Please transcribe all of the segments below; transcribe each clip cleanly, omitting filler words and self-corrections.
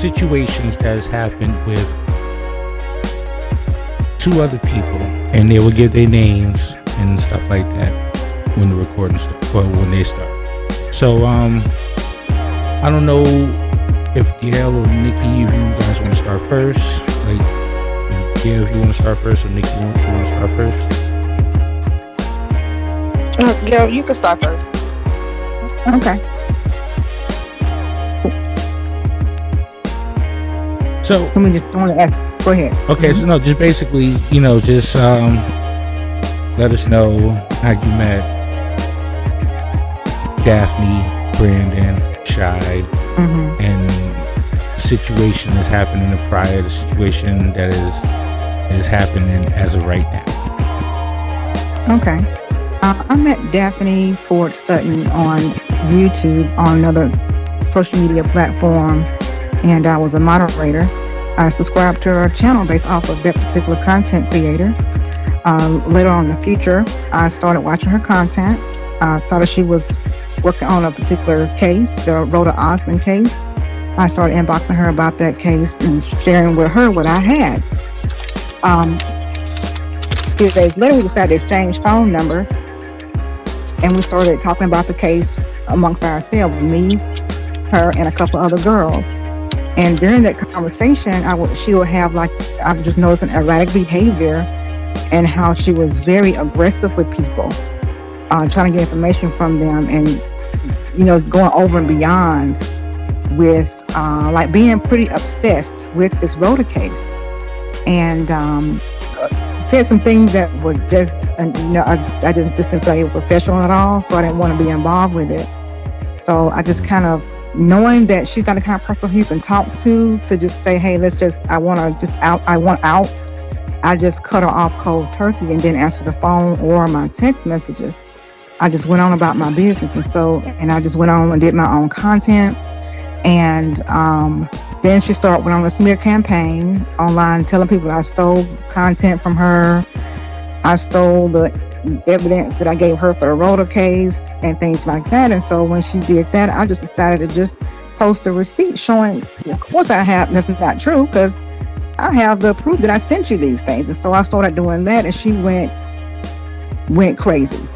situations that has happened with two other people, and they will give their names and stuff like that when the recording starts, or when they start. So I don't know if Gail or Nikki, if you guys want to start first. Like, if Gail, if you want to start first, or Nikki, you want to start first. Gail, you can start first. Okay. So let me just want to ask. Go ahead. Okay, so no, just basically, just let us know how you met Daphne, Brandon, Shy, and the situation that's happening prior, the situation that is happening as of right now. Okay. I met Daphne Ford Sutton on YouTube, on another social media platform, and I was a moderator. I subscribed to her channel based off of that particular content creator. Later on in the future, I started watching her content. I saw that she was working on a particular case, the Rhoda Osmond case. I started inboxing her about that case and sharing with her what I had. A few days later, we decided to exchange phone numbers, and we started talking about the case amongst ourselves, me, her, and a couple other girls. And during that conversation, she would have, like, I've just noticed an erratic behavior, and how she was very aggressive with people, trying to get information from them, and going over and beyond with like being pretty obsessed with this Rhoda case, and said some things that were just, I just didn't feel like it was professional at all, so I didn't want to be involved with it. So I just kind of, knowing that she's not the kind of person who you can talk to just say, hey, I want out. I just cut her off cold turkey and didn't answer the phone or my text messages. I just went on about my business, and I just went on and did my own content. And then she went on a smear campaign online, telling people I stole content from her. I stole the evidence that I gave her for the Rhoda case and things like that. And so when she did that, I just decided to just post a receipt showing, of course I have, that's not true, because I have the proof that I sent you these things. And so I started doing that, and she went crazy.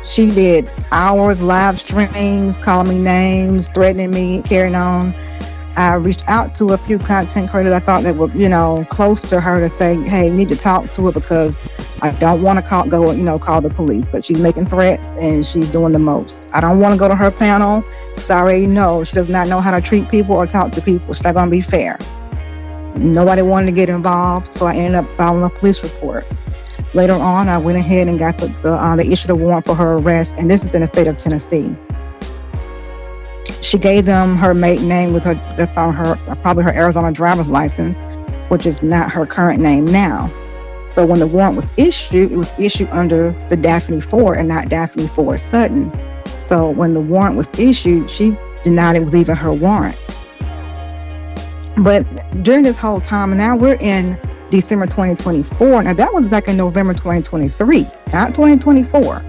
She did hours, live streams, calling me names, threatening me, carrying on. I reached out to a few content creators I thought that were, close to her, to say, hey, you need to talk to her, because I don't want to call the police. But she's making threats, and she's doing the most. I don't want to go to her panel, because I already know she does not know how to treat people or talk to people. She's not going to be fair. Nobody wanted to get involved, so I ended up filing a police report. Later on, I went ahead and got they issued a warrant for her arrest, and this is in the state of Tennessee. She gave them her maiden name that's on her, probably her Arizona driver's license, which is not her current name now. So when the warrant was issued, it was issued under the Daphne Ford and not Daphne Ford Sutton. So when the warrant was issued, she denied it was even her warrant. But during this whole time, and now we're in December 2024. Now that was back in November 2023, not 2024.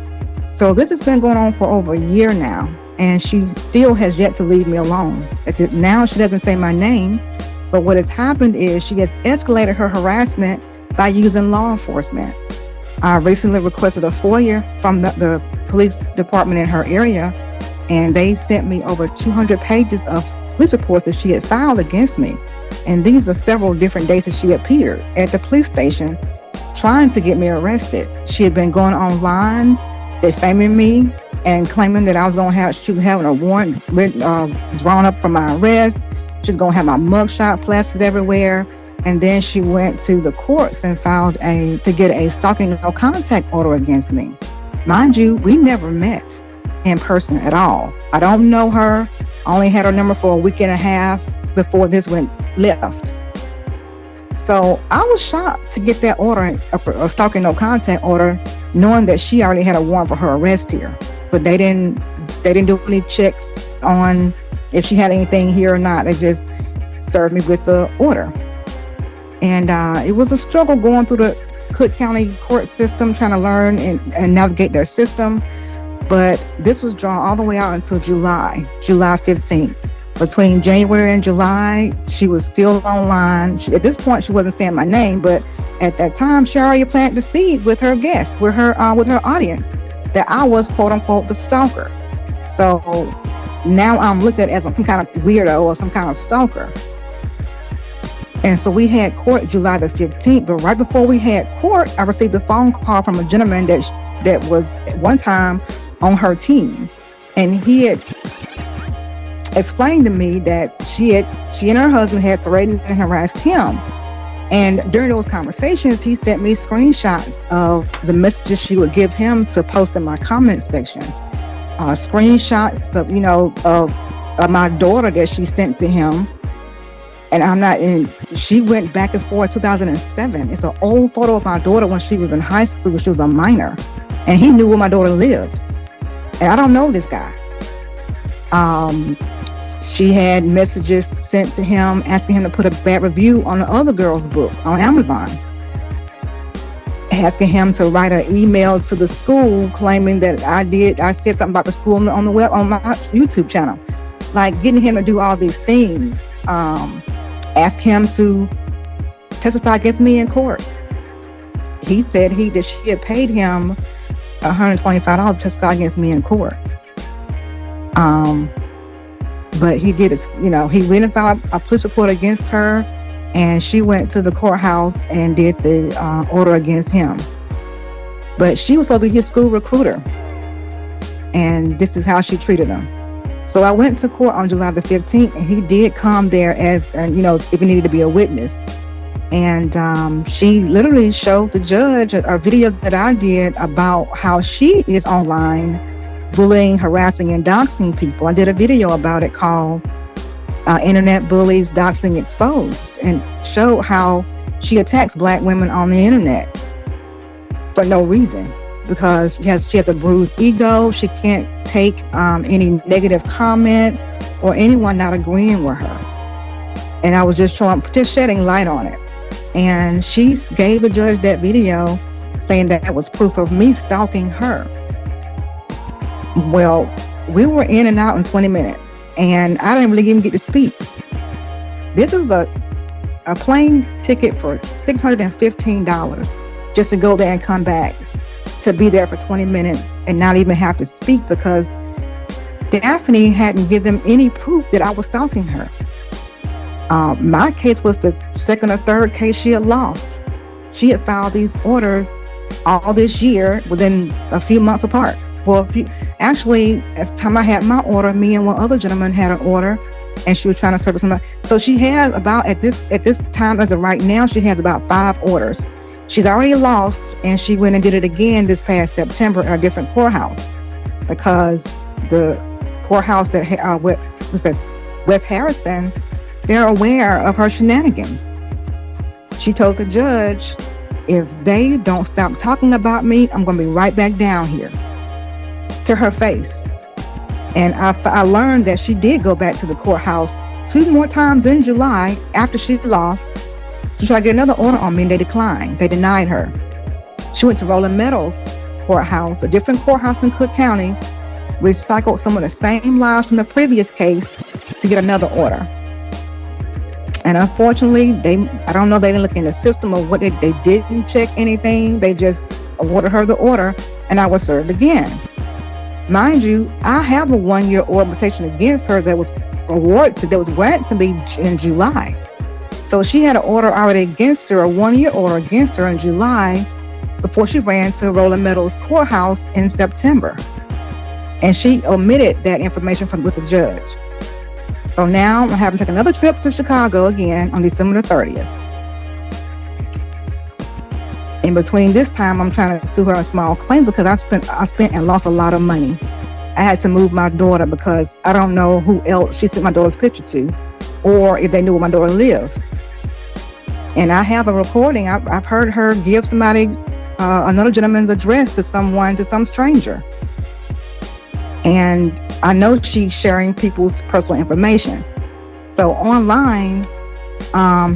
So this has been going on for over a year now, and she still has yet to leave me alone. Now she doesn't say my name, but what has happened is she has escalated her harassment by using law enforcement. I recently requested a FOIA from the police department in her area, and they sent me over 200 pages of police reports that she had filed against me. And these are several different days that she appeared at the police station trying to get me arrested. She had been going online, defaming me, and claiming that she was having a warrant drawn up for my arrest. She's going to have my mugshot plastered everywhere. And then she went to the courts and filed to get a stalking no contact order against me. Mind you, we never met in person at all. I don't know her. I only had her number for a week and a half before this went left. So I was shocked to get that order, a stalking no contact order, knowing that she already had a warrant for her arrest here. But they didn't do any checks on if she had anything here or not. They just served me with the order. And it was a struggle going through the Cook County court system, trying to learn and navigate their system. But this was drawn all the way out until July 15th. Between January and July, she was still online. At this point, she wasn't saying my name, but at that time, she already planted the seed with her guests, with her audience, that I was quote unquote the stalker. So now I'm looked at as some kind of weirdo or some kind of stalker. And so we had court July the 15th, but right before we had court, I received a phone call from a gentleman that was at one time on her team, and he had explained to me that she and her husband had threatened and harassed him. And during those conversations, he sent me screenshots of the messages she would give him to post in my comment section. Screenshots of my daughter that she sent to him. And she went back and forth 2007. It's an old photo of my daughter when she was in high school, when she was a minor. And he knew where my daughter lived. And I don't know this guy. She had messages sent to him asking him to put a bad review on the other girl's book on Amazon, asking him to write an email to the school claiming that I said something about the school on the web, on my YouTube channel, like getting him to do all these things. Ask him to testify against me in court. He said that she had paid him $125 to testify against me in court. But he did it, he went and filed a police report against her, and she went to the courthouse and did the order against him. But she was supposed to be his school recruiter, and this is how she treated him. So I went to court on July the 15th, and he did come there as, if he needed to be a witness. And she literally showed the judge a video that I did about how she is online bullying, harassing, and doxing people. I did a video about it called Internet Bullies Doxing Exposed, and showed how she attacks Black women on the internet for no reason, because she has a bruised ego. She can't take any negative comment or anyone not agreeing with her. And I was just shedding light on it. And she gave the judge that video saying that was proof of me stalking her. Well, we were in and out in 20 minutes, and I didn't really even get to speak. This is a plane ticket for $615 just to go there and come back, to be there for 20 minutes and not even have to speak, because Daphne hadn't given them any proof that I was stalking her. My case was the second or third case she had lost. She had filed these orders all this year within a few months apart. Well, actually, at the time I had my order, me and one other gentleman had an order, and she was trying to service somebody. So she has about, at this time as of right now, she has about 5 orders. She's already lost, and she went and did it again this past September at a different courthouse, because the courthouse at West Harrison, they're aware of her shenanigans. She told the judge, if they don't stop talking about me, I'm going to be right back down here, to her face. And I learned that she did go back to the courthouse 2 more times in July after she lost to try to get another order on me, and they declined. They denied her. She went to Rolling Meadows courthouse, a different courthouse in Cook County, recycled some of the same lies from the previous case to get another order. And unfortunately, I don't know, they didn't look in the system or what they didn't check anything. They just awarded her the order, and I was served again. Mind you, I have a 1-year order of protection against her that was granted to me in July. So she had an order already against her, a 1-year order against her in July, before she ran to Rolling Meadows courthouse in September. And she omitted that information with the judge. So now I'm having to take another trip to Chicago again on December the 30th. In between this time, I'm trying to sue her on small claims, because I spent and lost a lot of money. I had to move my daughter because I don't know who else she sent my daughter's picture to, or if they knew where my daughter lived. And I have a recording. I've heard her give somebody, another gentleman's address to some stranger. And I know she's sharing people's personal information. So online,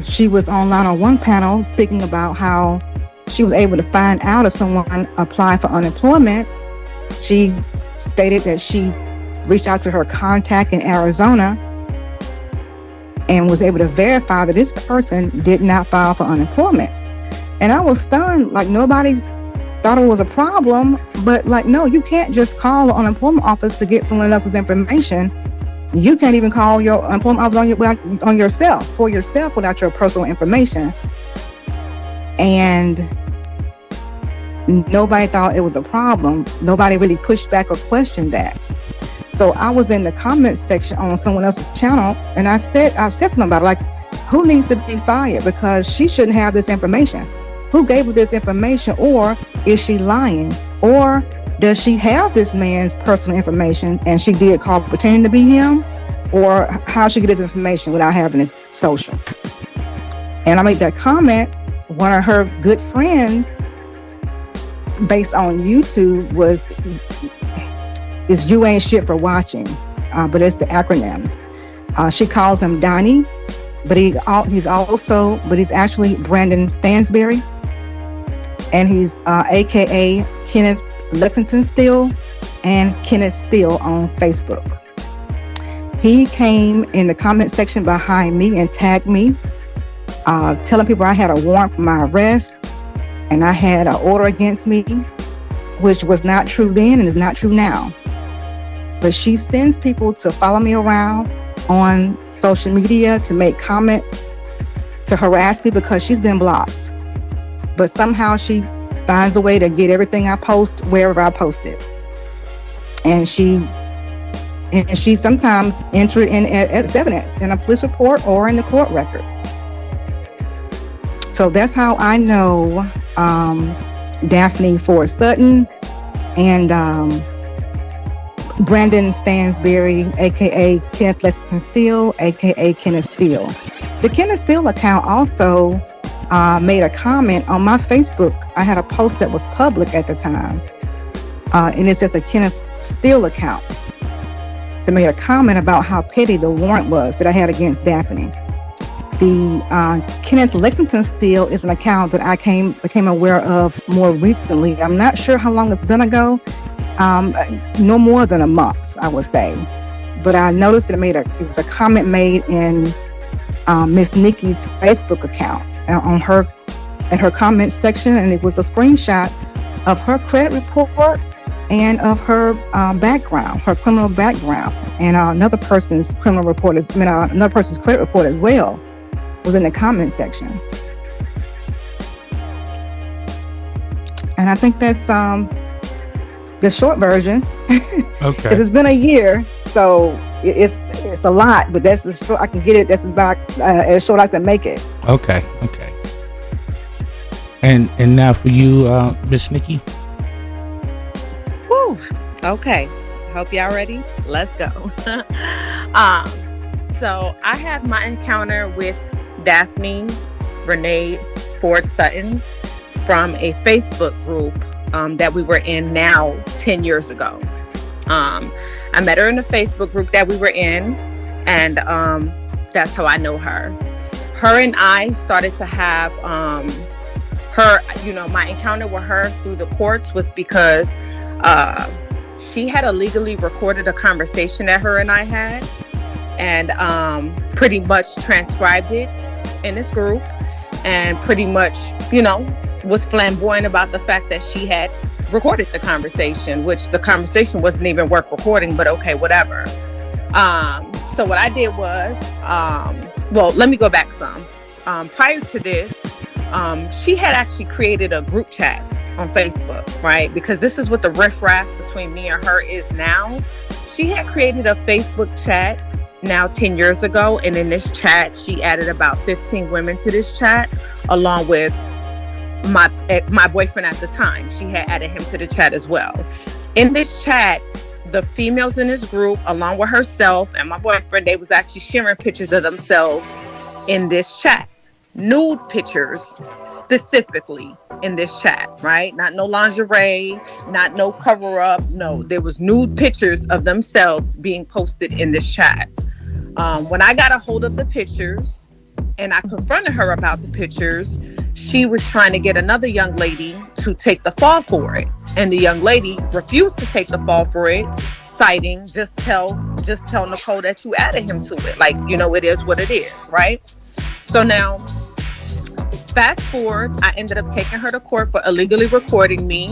she was online on one panel speaking about how she was able to find out if someone applied for unemployment. She stated that she reached out to her contact in Arizona and was able to verify that this person did not file for unemployment. And I was stunned, like nobody thought it was a problem, but like, no, you can't just call the unemployment office to get someone else's information. You can't even call your unemployment office on yourself, for yourself, without your personal information. And nobody thought it was a problem. Nobody really pushed back or questioned that. So I was in the comments section on someone else's channel, and I said something about it, like, who needs to be fired because she shouldn't have this information? Who gave her this information? Or is she lying? Or does she have this man's personal information and she did call pretending to be him? Or how she get his information without having his social? And I made that comment. One of her good friends, based on YouTube, is "You ain't shit for watching," but it's the acronyms. She calls him Donnie, but he's actually Brandon Stansberry, and he's AKA Kenneth Lexington Steele and Kenneth Steele on Facebook. He came in the comment section behind me and tagged me, telling people I had a warrant for my arrest and I had an order against me, which was not true then and is not true now. But she sends people to follow me around on social media, to make comments, to harass me because she's been blocked. But somehow she finds a way to get everything I post wherever I post it. And she sometimes enter it in as evidence in a police report or in the court records. So that's how I know Daphne Ford Sutton and Brandon Stansberry, aka Kenneth Lexington Steele, aka Kenneth Steele. The Kenneth Steele account also made a comment on my Facebook. I had a post that was public at the time, and it says a Kenneth Steele account. They made a comment about how petty the warrant was that I had against Daphne. The Kenneth Lexington Steele is an account that I became aware of more recently. I'm not sure how long it's been ago. No more than a month, I would say. But I noticed it was a comment made in Miss Nikki's Facebook account in her comment section, and it was a screenshot of her credit report and of her background, her criminal background, and another person's credit report as well was in the comment section. And I think that's the short version. Okay. Because it's been a year, so it's a lot, but that's the short I can get it. That's about as short I can make it. Okay. And now for you, Miss Nikki. Woo. Okay. Hope y'all ready. Let's go. So I have my encounter with Daphne Renee Ford Sutton from a Facebook group that we were in now 10 years ago. I met her in a Facebook group that we were in, and that's how I know her. Her and I started to have my encounter with her through the courts was because she had illegally recorded a conversation that her and I had, and pretty much transcribed it in this group, and pretty much, was flamboyant about the fact that she had recorded the conversation, which the conversation wasn't even worth recording, but okay, whatever. So what I did was, let me go back some. Prior to this, she had actually created a group chat on Facebook, right? Because this is what the riffraff between me and her is now. She had created a Facebook chat now 10 years ago, and in this chat, she added about 15 women to this chat, along with my boyfriend at the time. She had added him to the chat as well. In this chat, the females in this group, along with herself and my boyfriend, they was actually sharing pictures of themselves in this chat. Nude pictures specifically in this chat, right? Not no lingerie, not no cover up. No, there was nude pictures of themselves being posted in this chat. When I got a hold of the pictures and I confronted her about the pictures, she was trying to get another young lady to take the fall for it. And the young lady refused to take the fall for it, citing just tell just tell Nicole that you added him to it. Like, you know, it is what it is, right? So now, fast forward, I ended up taking her to court for illegally recording me,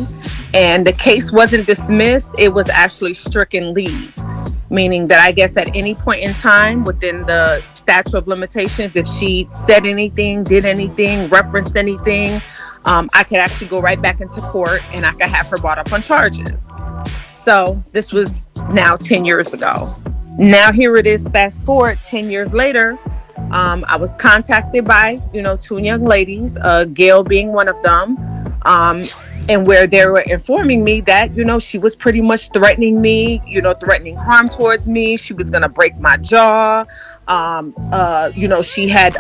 and the case wasn't dismissed. It was actually stricken leave, meaning that I guess at any point in time within the statute of limitations, if she said anything, did anything, referenced anything, I could actually go right back into court and I could have her brought up on charges. So this was now 10 years ago. Now here it is, fast forward 10 years later. I was contacted by, you know, two young ladies, Gail being one of them, and where they were informing me that, you know, she was pretty much threatening me, you know, threatening harm towards me. She was going to break my jaw. You know, she had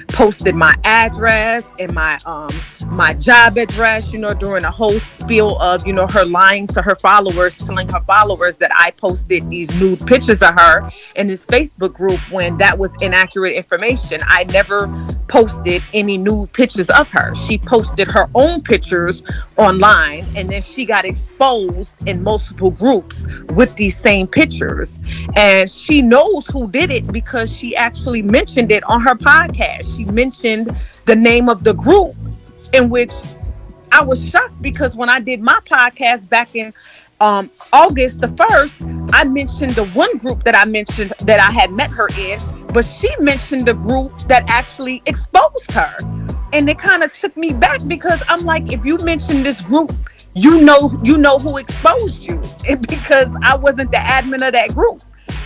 posted my address and my job address, you know, during a whole spiel of, you know, her lying to her followers, telling her followers that I posted these nude pictures of her in this Facebook group when that was inaccurate information. I never posted any nude pictures of her. She posted her own pictures online, and then she got exposed in multiple groups with these same pictures. And she knows who did it because she actually mentioned it on her podcast. She mentioned the name of the group, in which I was shocked because when I did my podcast back in August the 1st, I mentioned the one group that I mentioned that I had met her in, but she mentioned the group that actually exposed her. And it kind of took me back because I'm like, if you mention this group, you know who exposed you, and because I wasn't the admin of that group.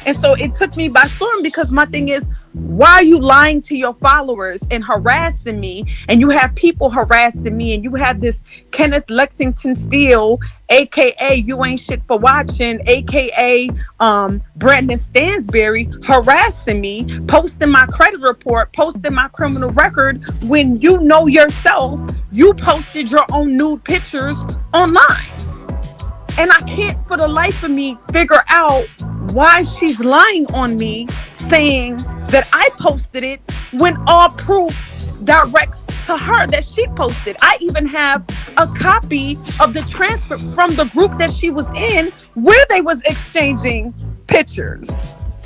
And so it took me by storm, because my thing is, why are you lying to your followers and harassing me? And you have people harassing me, and you have this Kenneth Lexington Steele, aka You Ain't Shit for Watching, aka Brandon Stansberry, harassing me, posting my credit report, posting my criminal record, when you know yourself you posted your own nude pictures online. And I can't for the life of me figure out why she's lying on me, saying that I posted it, when all proof directs to her that she posted. I even have a copy of the transcript from the group that she was in where they was exchanging pictures.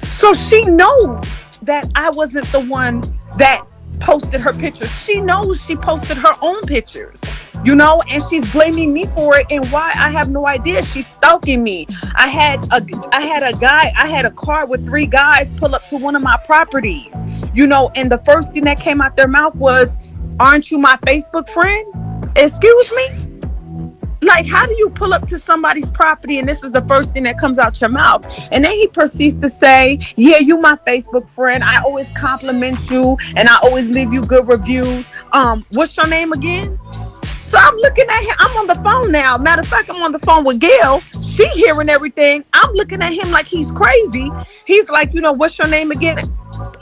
So she knows that I wasn't the one that posted her pictures. She knows she posted her own pictures, you know, and she's blaming me for it. And why? I have no idea. She's stalking me. I had a car with 3 guys pull up to one of my properties, you know, and the first thing that came out their mouth was, "Aren't you my Facebook friend?" Excuse me? Like, how do you pull up to somebody's property and this is the first thing that comes out your mouth? And then he proceeds to say, "Yeah, you my Facebook friend. I always compliment you and I always leave you good reviews. What's your name again?" So I'm looking at him. I'm on the phone now. Matter of fact, I'm on the phone with Gail. She hearing everything. I'm looking at him like he's crazy. He's like, "You know, what's your name again?"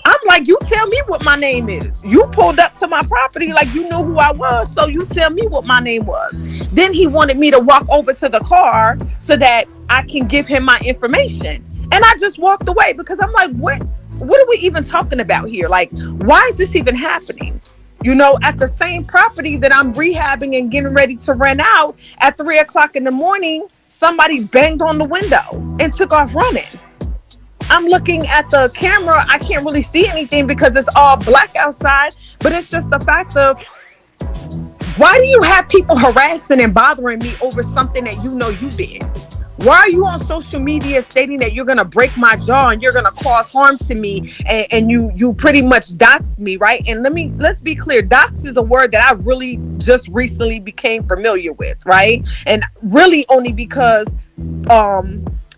I'm like, "You tell me what my name is. You pulled up to my property like you knew who I was, so you tell me what my name was." Then he wanted me to walk over to the car so that I can give him my information. And I just walked away because I'm like, what are we even talking about here? Like, why is this even happening? You know, at the same property that I'm rehabbing and getting ready to rent out, at 3:00 in the morning, somebody banged on the window and took off running. I'm looking at the camera. I can't really see anything because it's all black outside, but it's just the fact of, why do you have people harassing and bothering me over something that you know you did? Why are you on social media stating that you're going to break my jaw and you're going to cause harm to me, and you pretty much doxed me, right? And let's be clear, dox is a word that I really just recently became familiar with, right? And really only because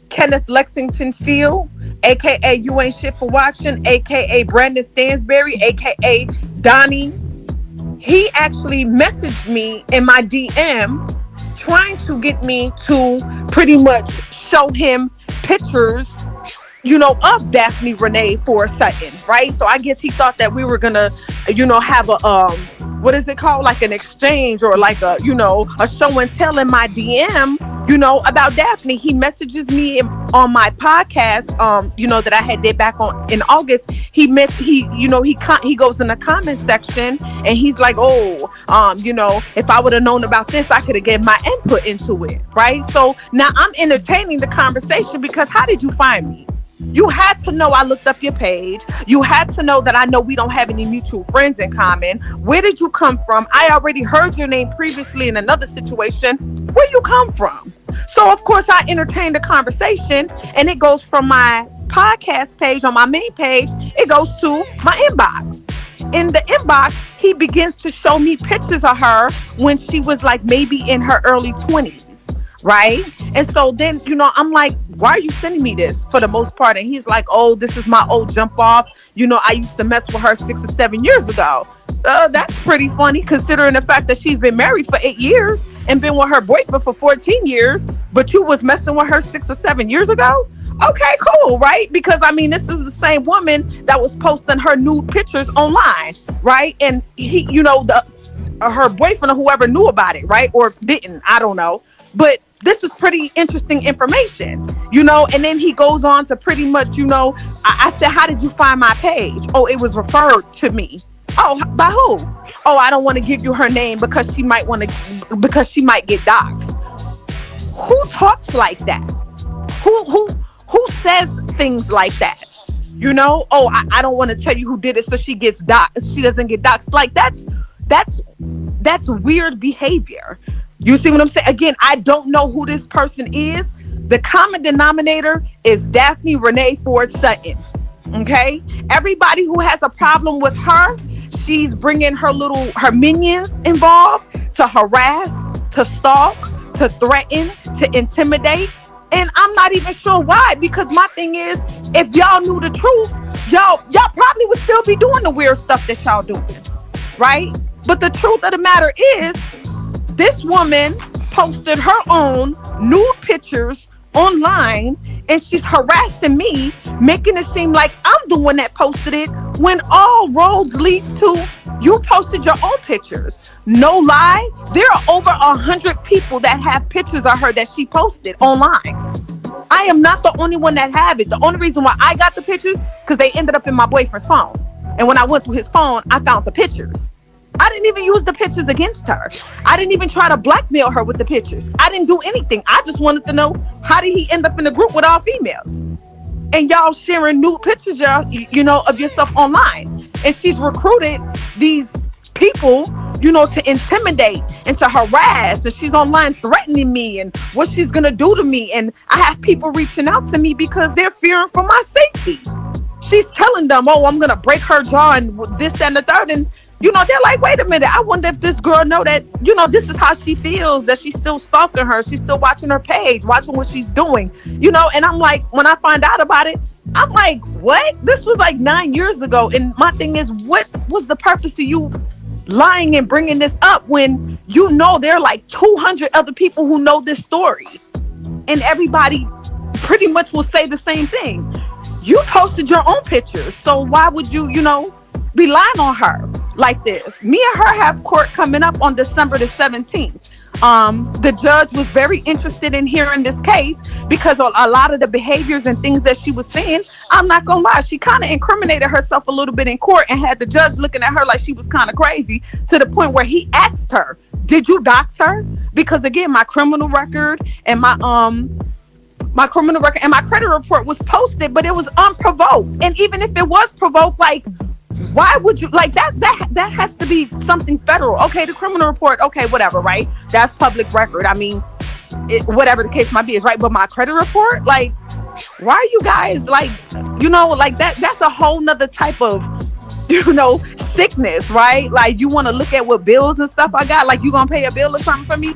Kenneth Lexington Steele, aka You Ain't Shit for Watching, aka Brandon Stansberry, aka Donnie, he actually messaged me in my DM trying to get me to pretty much show him pictures, you know, of Daphne Renee for Sutton, right? So I guess he thought that we were gonna, you know, have a what is it called, like an exchange, or like a, you know, a show and tell in my DM, you know, about Daphne. He messages me on my podcast, you know, that I had did back in August. He goes in the comment section and he's like, "Oh, you know, if I would have known about this, I could have given my input into it," right? So now I'm entertaining the conversation because how did you find me? You had to know I looked up your page. You had to know that I know we don't have any mutual friends in common. Where did you come from? I already heard your name previously in another situation. Where you come from? So of course I entertained the conversation, and it goes from my podcast page on my main page, it goes to my inbox. In the inbox, he begins to show me pictures of her when she was like maybe in her early 20s. Right. And so then, I'm like, why are you sending me this for the most part? And he's like, oh, this is my old jump off. I used to mess with her 6 or 7 years ago. That's pretty funny considering the fact that she's been married for 8 years and been with her boyfriend for 14 years. But you was messing with her 6 or 7 years ago. Okay, cool. Right. Because this is the same woman that was posting her nude pictures online. Right. And he, her boyfriend or whoever knew about it. Right. Or didn't. I don't know. But this is pretty interesting information, and then he goes on to pretty much, I said, how did you find my page? Oh, it was referred to me. Oh, by who? Oh, I don't want to give you her name because she might get doxxed. Who talks like that? Who says things like that? Oh, I don't want to tell you who did it so she gets doxxed. She doesn't get doxxed. Like that's weird behavior. You see what I'm saying? Again, I don't know who this person is. The common denominator is Daphne Renee Ford Sutton. Okay? Everybody who has a problem with her, she's bringing her minions involved to harass, to stalk, to threaten, to intimidate. And I'm not even sure why, because my thing is, if y'all knew the truth, y'all probably would still be doing the weird stuff that y'all doing. Right? But the truth of the matter is, this woman posted her own nude pictures online, and she's harassing me, making it seem like I'm the one that posted it, when all roads lead to you posted your own pictures. No lie, there are over 100 people that have pictures of her that she posted online. I am not the only one that have it. The only reason why I got the pictures, because they ended up in my boyfriend's phone. And when I went through his phone, I found the pictures. I didn't even use the pictures against her. I didn't even try to blackmail her with the pictures. I didn't do anything. I just wanted to know, how did he end up in the group with all females? And y'all sharing nude pictures, of yourself online. And she's recruited these people, to intimidate and to harass. And she's online threatening me and what she's going to do to me. And I have people reaching out to me because they're fearing for my safety. She's telling them, oh, I'm going to break her jaw and this, and the third. And they're like, wait a minute. I wonder if this girl know that, this is how she feels, that she's still stalking her. She's still watching her page, watching what she's doing, and I'm like, when I find out about it, I'm like, what? This was like 9 years ago. And my thing is, what was the purpose of you lying and bringing this up when there are like 200 other people who know this story? And everybody pretty much will say the same thing. You posted your own pictures. So why would you, be lying on her like this? Me and her have court coming up on December the 17th. The judge was very interested in hearing this case because a lot of the behaviors and things that she was saying, I'm not gonna lie, she kind of incriminated herself a little bit in court and had the judge looking at her like she was kind of crazy, to the point where he asked her, did you dox her? Because again, my criminal record and my credit report was posted, but it was unprovoked. And even if it was provoked, like, why would you, like, that has to be something federal. Okay, the criminal report, okay, whatever, right? That's public record. I mean, whatever the case might be is right. But my credit report, like, why are you guys like that's a whole nother type of, sickness, right? Like, you want to look at what bills and stuff I got, like, you gonna pay a bill or something for me?